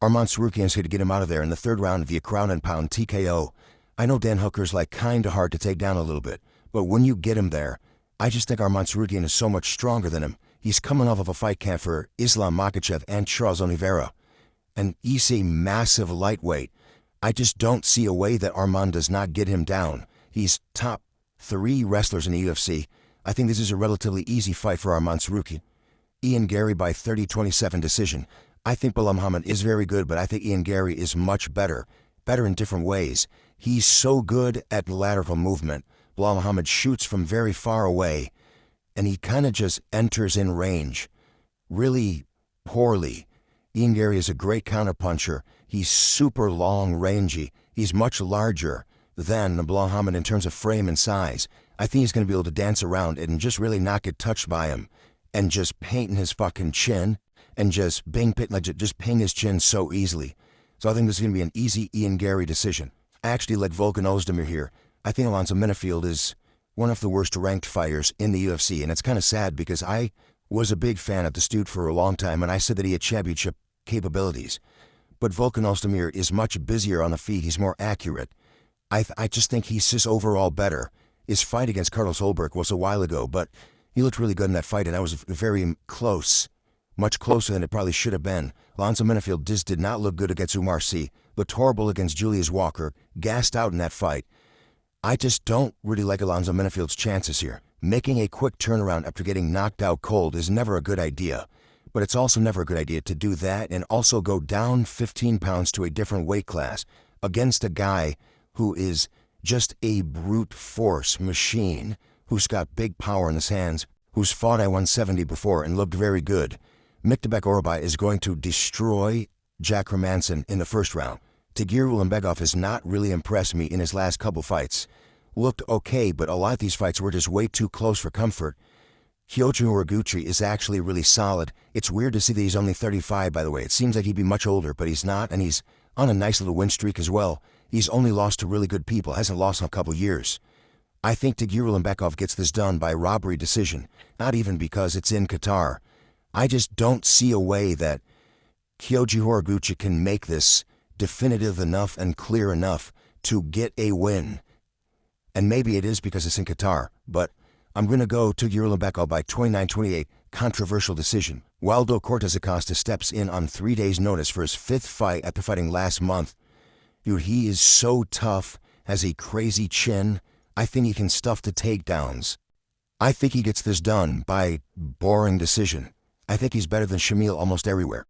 Arman Tsarukyan's here to get him out of there in the third round via ground and pound TKO. I know Dan Hooker's like kinda hard to take down a little bit, but when you get him there, I just think Arman Tsarukyan is so much stronger than him. He's coming off of a fight camp for Islam Makhachev and Charles Oliveira, and he's a massive lightweight. I just don't see a way that Arman does not get him down. He's top 3 wrestlers in the UFC. I think this is a relatively easy fight for Arman Tsarukyan. Ian Garry by 30-27 decision. I think Belal Muhammad is very good, but I think Ian Garry is much better in different ways. He's so good at lateral movement. Belal Muhammad shoots from very far away, and he kind of just enters in range really poorly. Ian Garry is a great counterpuncher. He's super long rangy. He's much larger than Belal Muhammad in terms of frame and size. I think he's going to be able to dance around it and just really not get touched by him, and just painting his fucking chin and just just ping his chin so easily. So I think this is going to be an easy Ian Garry decision. I actually like Volkan Ozdemir here. I think Alonzo Minifield is one of the worst ranked fighters in the UFC, and it's kind of sad because I was a big fan of this dude for a long time, and I said that he had championship capabilities. But Volkan Ozdemir is much busier on the feet. He's more accurate. I just think he's just overall better. His fight against Carlos Holberg was a while ago, but he looked really good in that fight, and that was very close. Much closer than it probably should have been. Alonzo Minifield just did not look good against Umar Sy. Looked horrible against Julius Walker. Gassed out in that fight. I just don't really like Alonzo Minifield's chances here. Making a quick turnaround after getting knocked out cold is never a good idea. But it's also never a good idea to do that and also go down 15 pounds to a different weight class against a guy who is just a brute force machine, who's got big power in his hands, who's fought at 170 before and looked very good. Miktabek Orabay is going to destroy Jack Hermansson in the first round. Tagir Ulanbekov has not really impressed me in his last couple fights. Looked okay, but a lot of these fights were just way too close for comfort. Kyoji Horiguchi is actually really solid. It's weird to see that he's only 35, by the way. It seems like he'd be much older, but he's not, and he's on a nice little win streak as well. He's only lost to really good people, hasn't lost in a couple years. I think Tagir Ulanbekov gets this done by robbery decision, not even because it's in Qatar. I just don't see a way that Kyoji Horiguchi can make this definitive enough and clear enough to get a win. And maybe it is because it's in Qatar, but I'm going to go Tagir Ulanbekov by 29-28, controversial decision. Waldo Cortez Acosta steps in on 3 days' notice for his 5th fight after fighting last month. Dude, he is so tough, has a crazy chin. I think he can stuff the takedowns. I think he gets this done by boring decision. I think he's better than Shamil almost everywhere.